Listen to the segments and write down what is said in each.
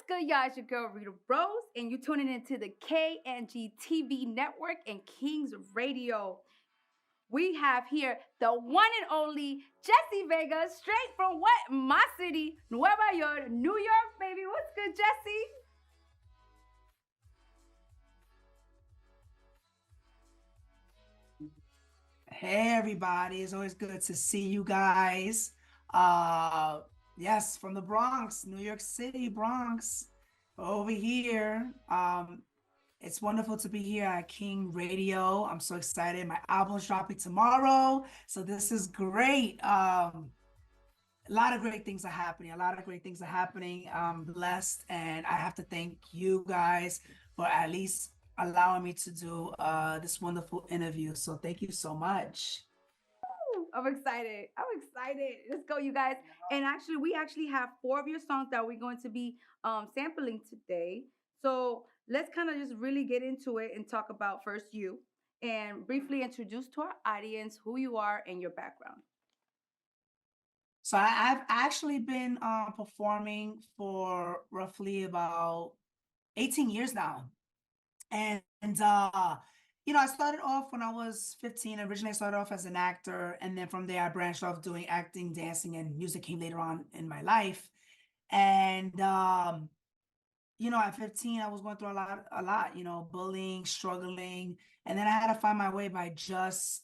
good, y'all? It's your girl Rita Rose, and you're tuning into the KNG TV network and Kings Radio. We have here the one and only Jesse Vega, straight from what? My city, Nueva York, New York, baby. What's good, Jesse? Hey everybody, it's always good to see you guys. Uh yes, from the Bronx, New York City, Bronx, over here. It's wonderful to be here at King Radio. I'm so excited. My album's dropping tomorrow, so this is great. A lot of great things are happening. A lot of great things are happening. I'm blessed, and I have to thank you guys for at least allowing me to do this wonderful interview. So thank you so much. I'm excited. I'm excited. Let's go, you guys. And actually, we actually have four of your songs that we're going to be sampling today. So let's kind of just really get into it and talk about first you and briefly introduce to our audience who you are and your background. So I've actually been performing for roughly about 18 years now. And I started off when I was 15. Originally, I started off as an actor, and then from there, I branched off doing acting, dancing, and music came later on in my life. And at 15, I was going through a lot, bullying, struggling, and then I had to find my way by just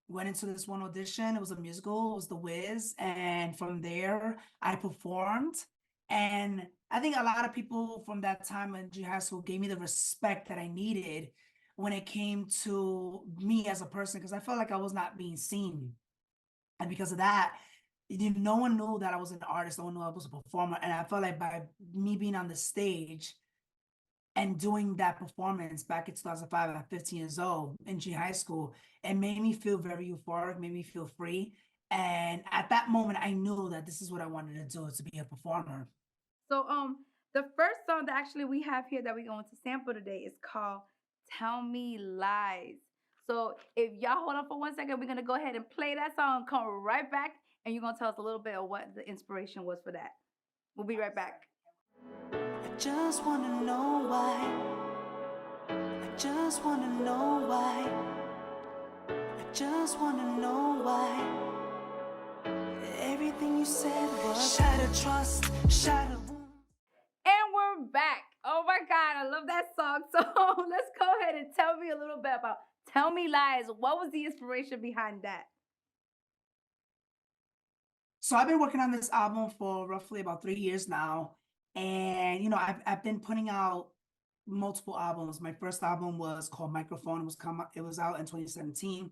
went into this one audition. It was a musical. It was The Wiz, and from there, I performed. And I think a lot of people from that time in high school gave me the respect that I needed when it came to me as a person, because I felt like I was not being seen. And because of that, no one knew that I was an artist. No one knew I was a performer. And I felt like by me being on the stage and doing that performance back in 2005 at 15 years old in high school, it made me feel very euphoric, made me feel free. And at that moment, I knew that this is what I wanted to do, to be a performer. So the first song that actually we have here that we're going to sample today is called Tell Me Lies. So if y'all hold on for 1 second, we're gonna go ahead and play that song, come right back, and you're gonna tell us a little bit of what the inspiration was for that. We'll be right back. I just wanna know why. I just wanna know why. I just wanna know why. Everything you said was shattered trust, shattered. And we're back. Oh my God, I love that song. So let's go ahead and tell me a little bit about Tell Me Lies. What was the inspiration behind that? So I've been working on this album for roughly about 3 years now. And, I've been putting out multiple albums. My first album was called Microphone. It was out in 2017.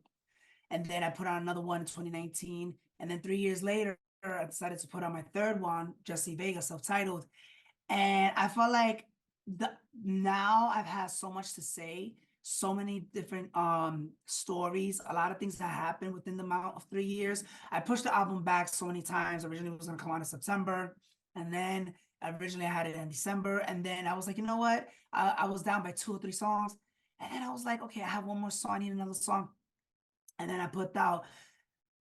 And then I put out another one in 2019. And then 3 years later, I decided to put out my third one, Jesse Vega, self-titled. And I felt like now I've had so much to say, so many different stories, a lot of things that happened within the amount of 3 years. I pushed the album back so many times. Originally, it was going to come out in September. And then originally I had it in December. And then I was like, you know what? I was down by 2 or 3 songs. And then I was like, okay, I have one more song. I need another song. And then I put out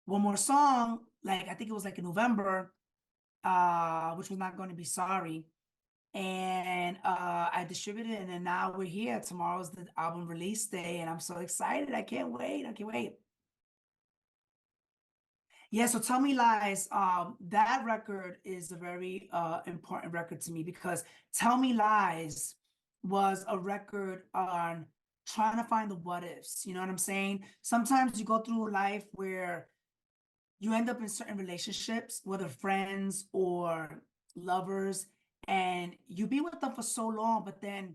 one more song, like I think it was like in November, which was Not Going to Be Sorry. And I distributed it, and then now we're here. Tomorrow's the album release day, and I'm so excited. I can't wait. I can't wait. Yeah, so Tell Me Lies, that record is a very important record to me, because Tell Me Lies was a record on trying to find the what ifs. You know what I'm saying? Sometimes you go through life where you end up in certain relationships, whether friends or lovers, and you be with them for so long, but then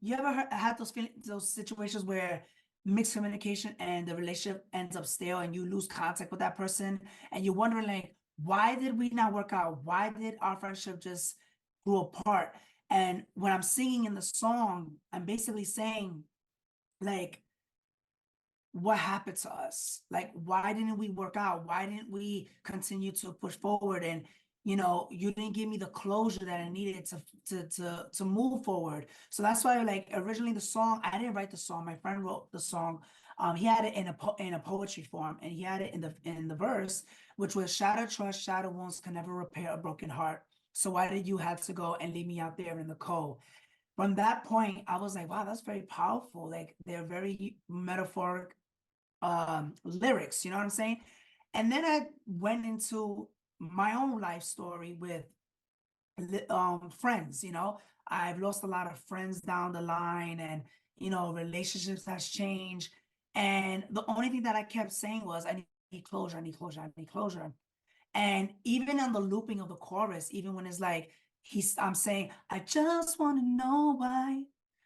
you ever had those situations where mixed communication and the relationship ends up stale and you lose contact with that person, and you're wondering, like, why did we not work out? Why did our friendship just grow apart? And when I'm singing in the song, I'm basically saying, like, what happened to us? Like, why didn't we work out? Why didn't we continue to push forward? And you didn't give me the closure that I needed to move forward. So that's why, like, originally the song, I didn't write the song. My friend wrote the song. He had it in a poetry form, and he had it in the verse, which was shattered trust, shattered wounds can never repair a broken heart. So why did you have to go and leave me out there in the cold? From that point, I was like, wow, that's very powerful. Like they're very metaphoric lyrics, you know what I'm saying? And then I went into my own life story with friends, you know. I've lost a lot of friends down the line, and relationships has changed. And the only thing that I kept saying was, I need closure, I need closure, I need closure. And even on the looping of the chorus, even when it's like I'm saying, I just want to know why.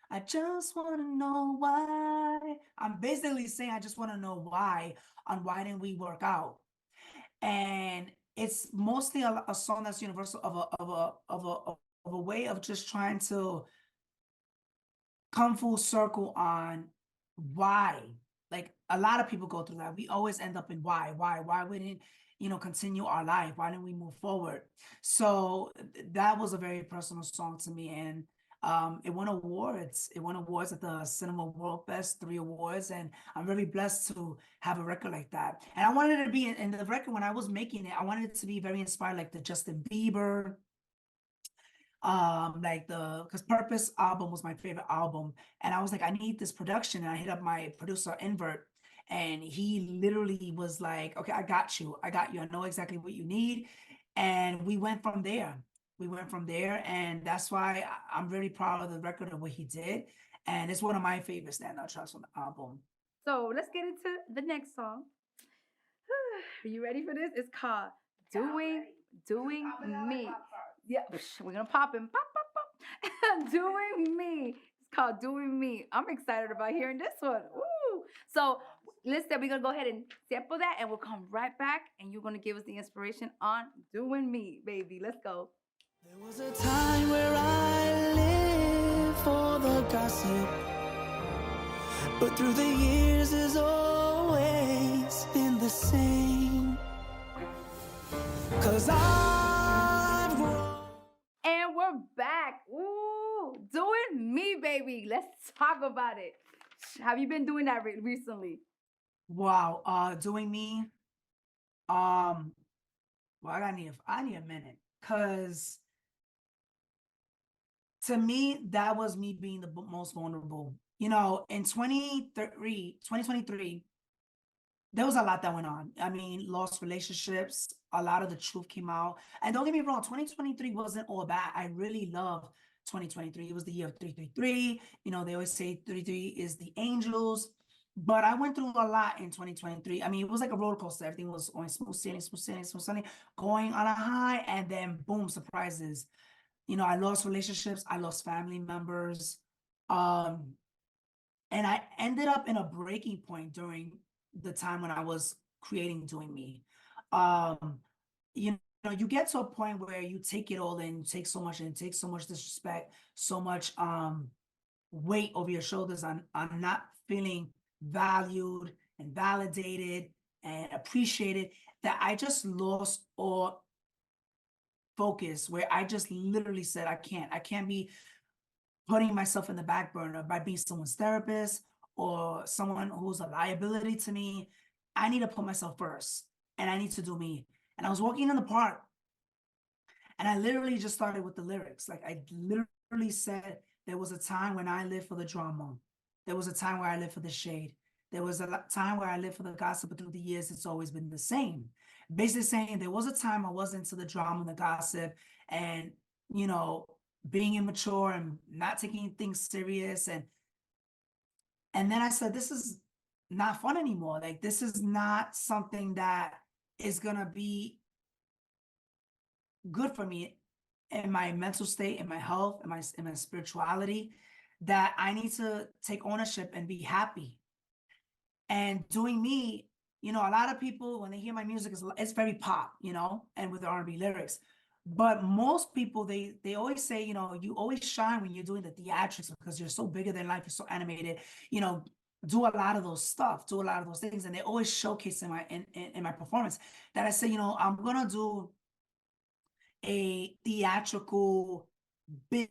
I just want to know why. I'm basically saying I just want to know why, on why didn't we work out. And it's mostly a song that's universal, of a way of just trying to come full circle on why. Like a lot of people go through that. We always end up in why we didn't, continue our life. Why didn't we move forward? So that was a very personal song to me. And it won awards. It won awards at the Cinema World Fest, 3 awards. And I'm very blessed to have a record like that. And I wanted it to be in the record when I was making it, I wanted it to be very inspired, like the Justin Bieber, like the because Purpose album was my favorite album, and I was like, I need this production. And I hit up my producer Invert, and he literally was like, okay, I got you, I know exactly what you need. And we went from there, and that's why I'm really proud of the record of what he did. And it's one of my favorite standout tracks on the album. So let's get into the next song. Are you ready for this? It's called Doing Me. Yeah, we're gonna pop him. Pop, pop, pop. Doing Me. It's called Doing Me. I'm excited about hearing this one. Woo! So listen, we're gonna go ahead and sample that, and we'll come right back, and you're gonna give us the inspiration on Doing Me, baby. Let's go. There was a time where I lived for the gossip, but through the years it's always been the same. 'Cause I've grown. And we're back. Ooh, Doing Me, baby. Let's talk about it. Have you been doing that recently? Wow, Doing Me. Well, I need a minute, because to me, that was me being the most vulnerable. In 2023, there was a lot that went on. I mean, lost relationships, a lot of the truth came out. And don't get me wrong, 2023 wasn't all bad. I really loved 2023. It was the year of 333. They always say 33 is the angels. But I went through a lot in 2023. I mean, it was like a roller coaster. Everything was going smooth sailing, smooth sailing, smooth sailing, going on a high, and then boom, surprises. I lost relationships, I lost family members. Um, and I ended up in a breaking point during the time when I was creating Doing Me. Um, you get to a point where you take it all in, you take so much in, take so much disrespect, so much weight over your shoulders on not feeling valued and validated and appreciated, that I just lost all focus, where I just literally said, I can't be putting myself in the back burner by being someone's therapist or someone who's a liability to me. I need to put myself first, and I need to do me. And I was walking in the park, and I literally just started with the lyrics. Like, I literally said, there was a time when I lived for the drama. There was a time where I lived for the shade. There was a time where I lived for the gossip, but through the years, it's always been the same. Basically saying there was a time I was into the drama and the gossip, and, you know, being immature and not taking things serious. And then I said, this is not fun anymore. Like, this is not something that is gonna be good for me in my mental state, in my health, in my spirituality, that I need to take ownership and be happy. And Doing Me, a lot of people, when they hear my music, it's very pop, and with the R&B lyrics. But most people, they always say, you always shine when you're doing the theatrics, because you're so bigger than life, you're so animated, do a lot of those stuff, do a lot of those things. And they always showcase in my performance, that I say, I'm gonna do a theatrical, big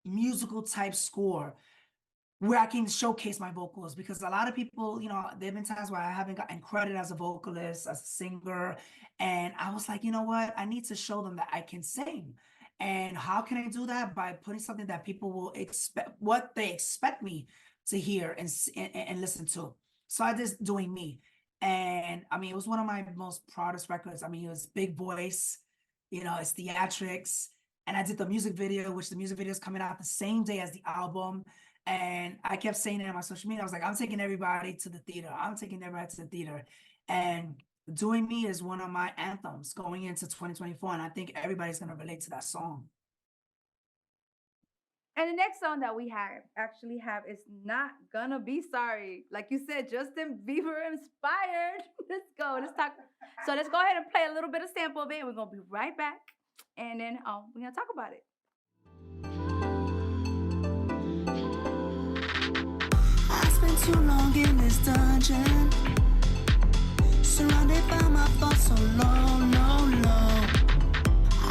musical type score, where I can showcase my vocals, because a lot of people, you know, there have been times where I haven't gotten credit as a vocalist, as a singer. And I was like, you know what? I need to show them that I can sing. And how can I do that? By putting something that people will expect, what they expect me to hear and listen to. So I just doing me. And I mean, it was one of my most proudest records. I mean, it was big voice, you know, it's theatrics. And I did the music video, which the music video is coming out the same day as the album. And I kept saying it on my social media. I was like, I'm taking everybody to the theater. I'm taking everybody to the theater. And Doing Me is one of my anthems going into 2024. And I think everybody's going to relate to that song. And the next song that we actually have is Not Gonna Be Sorry. Like you said, Justin Bieber inspired. Let's go. Let's talk. So let's go ahead and play a little bit of sample of it. We're going to be right back. And then we're going to talk about it. I spent too long in this dungeon, surrounded by my thoughts so low, low, low.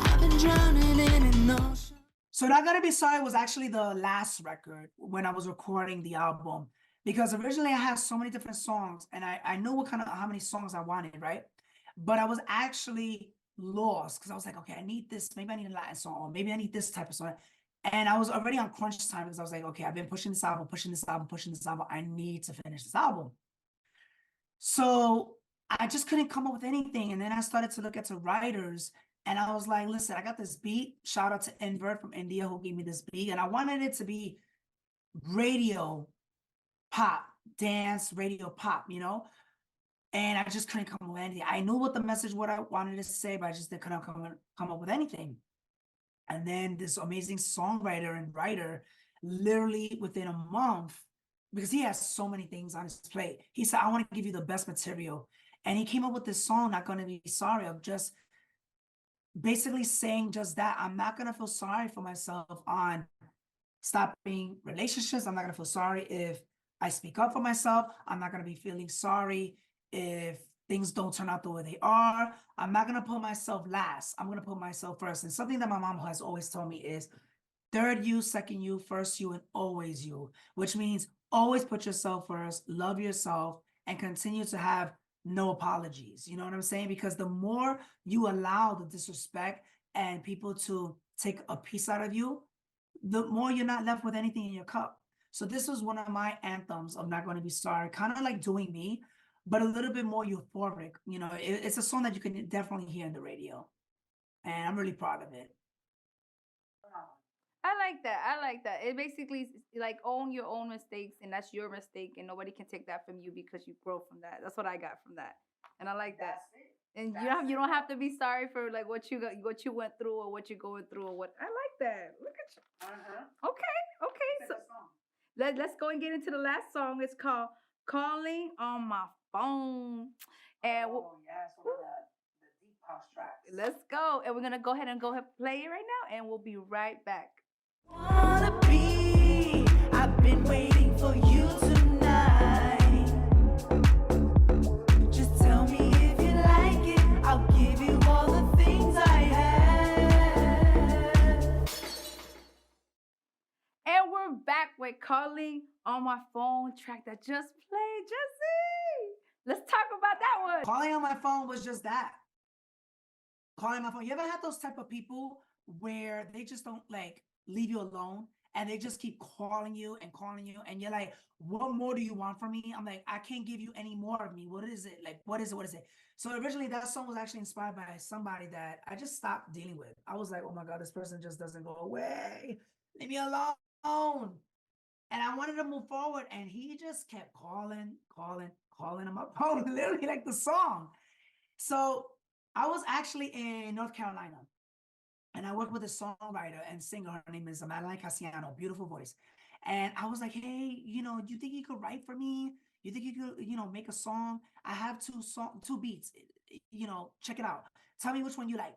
I've been drowning in an ocean. So Not Gonna Be Sorry was actually the last record when I was recording the album, because originally I had so many different songs and I knew how many songs I wanted, right? But I was actually lost because I was like, okay, I need this, maybe I need a Latin song, or maybe I need this type of song. And I was already on crunch time because I was like, okay, I've been pushing this album. I need to finish this album. So I just couldn't come up with anything. And then I started to look at the writers, and I was like, listen, I got this beat. Shout out to Invert from India who gave me this beat. And I wanted it to be radio pop, dance, radio pop, you know? And I just couldn't come up with anything. I knew what the message, what I wanted to say, but I just couldn't come up with anything. And then this amazing songwriter and writer, literally within a month, because he has so many things on his plate, he said, I want to give you the best material. And he came up with this song, Not Gonna Be Sorry, of just basically saying just that. I'm not going to feel sorry for myself on stopping relationships. I'm not going to feel sorry if I speak up for myself. I'm not going to be feeling sorry if things don't turn out the way they are. I'm not going to put myself last. I'm going to put myself first. And something that my mom has always told me is third you, second you, first you, and always you, which means always put yourself first, love yourself, and continue to have no apologies. You know what I'm saying? Because the more you allow the disrespect and people to take a piece out of you, the more you're not left with anything in your cup. So this was one of my anthems of Not Gonna Be Sorry, kind of like Doing Me, but a little bit more euphoric. You know, it's a song that you can definitely hear in the radio. And I'm really proud of it. I like that. I like that. It basically is like own your own mistakes, and that's your mistake, and nobody can take that from you because you grow from that. That's what I got from that, and I like that. And you don't have to be sorry for like what you went through or what you're going through or what. I like that. Look at you. Okay. So let's go and get into the last song. It's called "Calling on My Phone," and yes, one of the deep house tracks. let's go. And we're gonna go ahead and play it right now, and we'll be right back. Wanna be, I've been waiting for you tonight. Just tell me if you like it, I'll give you all the things I have. And we're back with Calling on My Phone, track that just played. Jesse, let's talk about that one. Calling on My Phone was just that. Calling my phone. You ever had those type of people where they just don't like leave you alone and they just keep calling you, and you're like, what more do you want from me? I'm like, I can't give you any more of me. What is it? Like, what is it? So originally that song was actually inspired by somebody that I just stopped dealing with. I was like, oh my God, this person just doesn't go away. Leave me alone. And I wanted to move forward, and he just kept calling on my phone, literally like the song. So I was actually in North Carolina, and I worked with a songwriter and singer. Her name is Madeline Casiano, beautiful voice. And I was like, hey, you know, do you think you could write for me? You think you could, you know, make a song? I have two beats, you know, check it out. Tell me which one you like.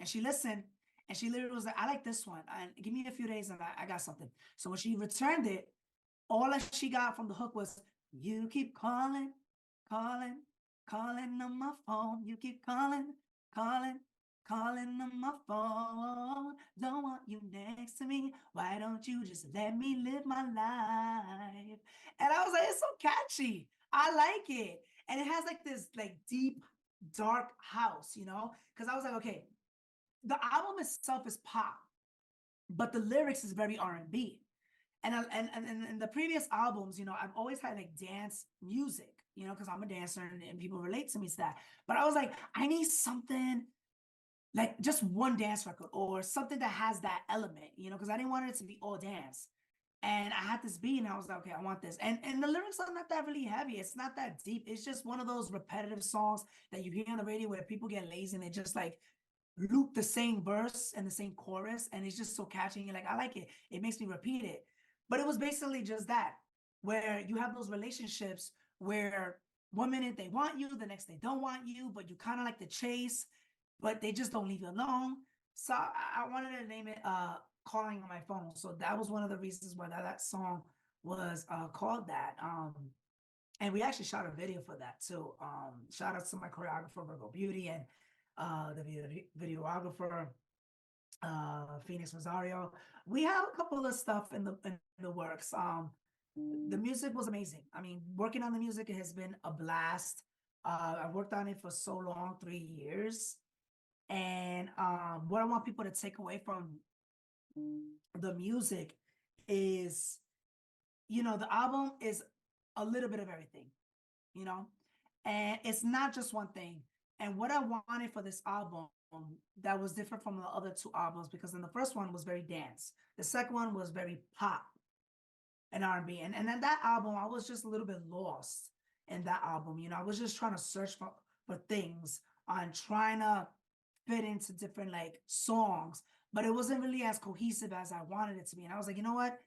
And she listened, and she literally was like, I like this one. And give me a few days and I got something. So when she returned it, all that she got from the hook was, you keep calling on my phone. You keep calling. calling on my phone, don't want you next to me. Why don't you just let me live my life? And I was like, it's so catchy. I like it. And it has like this like deep, dark house, you know? Because I was like, okay, the album itself is pop, but the lyrics is very R&B. And the previous albums, you know, I've always had like dance music, you know, because I'm a dancer and people relate to me to that. But I was like, I need something like just one dance record or something that has that element, you know, because I didn't want it to be all dance. And I had this beat and I was like, okay, I want this. And the lyrics are not that really heavy. It's not that deep. It's just one of those repetitive songs that you hear on the radio where people get lazy and they just like loop the same verse and the same chorus. And it's just so catchy. And you're like, I like it. It makes me repeat it. But it was basically just that, where you have those relationships where one minute they want you, the next they don't want you, but you kind of like the chase, but they just don't leave you alone. So I wanted to name it Calling on My Phone. So that was one of the reasons why that song was called that. And we actually shot a video for that too. Shout out to my choreographer, Virgo Beauty, and the videographer, Phoenix Rosario. We have a couple of stuff in the works. The music was amazing. I mean, working on the music has been a blast. I worked on it for so long, 3 years. And what I want people to take away from the music is, you know, the album is a little bit of everything, you know, and it's not just one thing. And what I wanted for this album that was different from the other two albums, because then the first one was very dance, the second one was very pop and R&B, and then that album I was just a little bit lost in that album. You know, I was just trying to search for things on trying to fit into different like songs, but it wasn't really as cohesive as I wanted it to be. And I was like, you know what?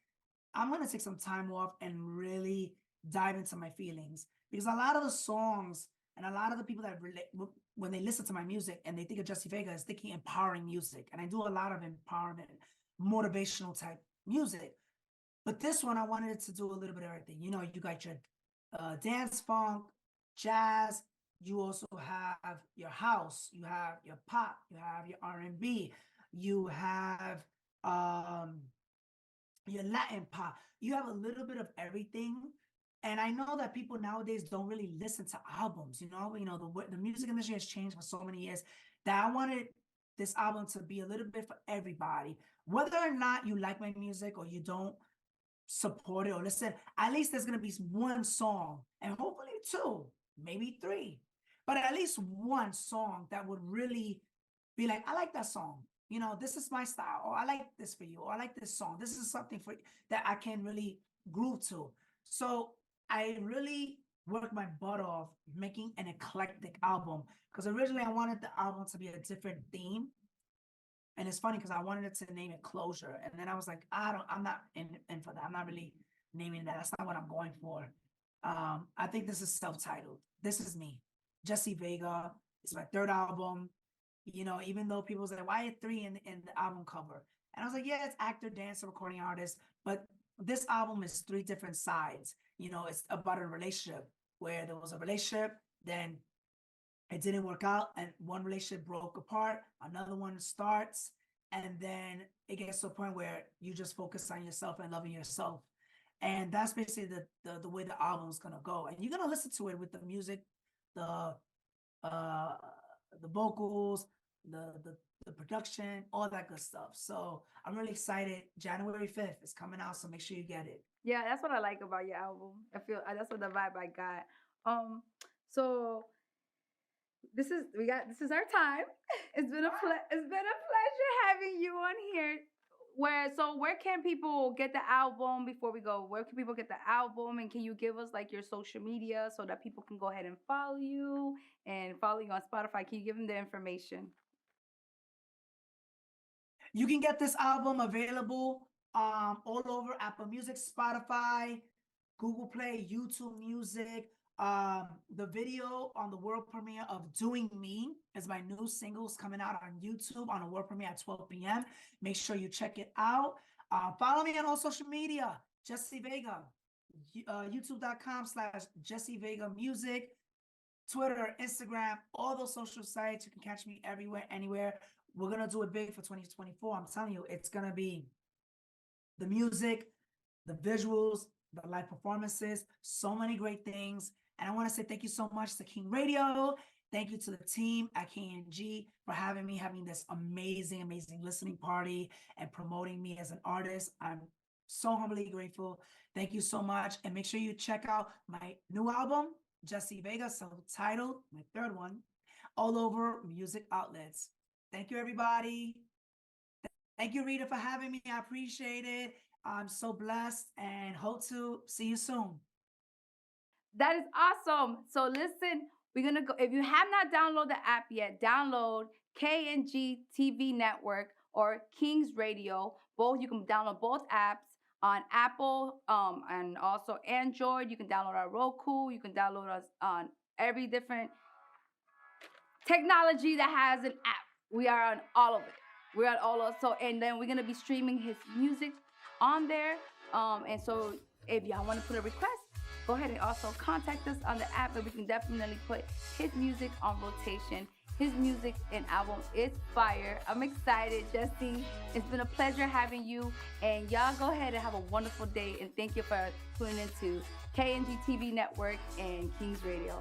I'm gonna take some time off and really dive into my feelings, because a lot of the songs and a lot of the people that relate when they listen to my music and they think of Jesse Vega is thinking empowering music, and I do a lot of empowerment, motivational type music. But this one, I wanted it to do a little bit of everything. You know, you got your dance funk, jazz. You also have your house. You have your pop. You have your R&B. You have your Latin pop. You have a little bit of everything. And I know that people nowadays don't really listen to albums. You know, the music industry has changed for so many years that I wanted this album to be a little bit for everybody. Whether or not you like my music or you don't support it or listen, at least there's gonna be one song, and hopefully two, maybe three, but at least one song that would really be like, I like that song. You know, this is my style, or I like this for you, or I like this song. This is something for that I can really groove to. So I really worked my butt off making an eclectic album, because originally I wanted the album to be a different theme. And it's funny because I wanted it to name it Closure. And then I was like, I'm not in for that. I'm not really naming that. That's not what I'm going for. I think this is self-titled. This is me, Jesse Vega. It's my third album. You know, even though people say, why 3 in the album cover? And I was like, yeah, it's actor, dancer, recording artist. But this album is 3 different sides. You know, it's about a relationship where there was a relationship, then it didn't work out, and one relationship broke apart, another one starts, and then it gets to a point where you just focus on yourself and loving yourself. And that's basically the way the album's gonna go. And you're gonna listen to it with the music, the uh the vocals, the production, all that good stuff. So I'm really excited. January 5th is coming out, so make sure you get it. Yeah, that's what I like about your album. I feel that's what the vibe I got. So this is our time. It's been a pleasure having you on here. Where can people get the album before we go? Where can people get the album, and can you give us like your social media so that people can go ahead and follow you on Spotify? Can you give them the information? You can get this album available all over Apple Music, Spotify, Google Play, YouTube Music. The video on the world premiere of Doing Me is my new singles coming out on YouTube on a world premiere at 12 p.m. Make sure you check it out. Follow me on all social media, Jesse Vega, youtube.com/Jesse Vega Music. Twitter, Instagram, all those social sites. You can catch me everywhere, anywhere. We're going to do it big for 2024. I'm telling you, it's going to be the music, the visuals, the live performances, so many great things. And I want to say thank you so much to King Radio. Thank you to the team at KNG for having me, having this amazing, amazing listening party and promoting me as an artist. I'm so humbly grateful. Thank you so much. And make sure you check out my new album, Jesse Vega, self-titled, my third one, all over music outlets. Thank you, everybody. Thank you, Rita, for having me. I appreciate it. I'm so blessed and hope to see you soon. That is awesome. So listen, we're going to go. If you have not downloaded the app yet, download KNG TV Network or King's Radio. Both, you can download both apps on Apple and also Android. You can download our Roku. You can download us on every different technology that has an app. We are on all of it. We're on all of it. So, and then we're going to be streaming his music on there. And so if y'all want to put a request, go ahead and also contact us on the app, and we can definitely put his music on rotation. His music and album is fire. I'm excited, Jesse. It's been a pleasure having you. And y'all go ahead and have a wonderful day. And thank you for tuning into KNG TV Network and King's Radio.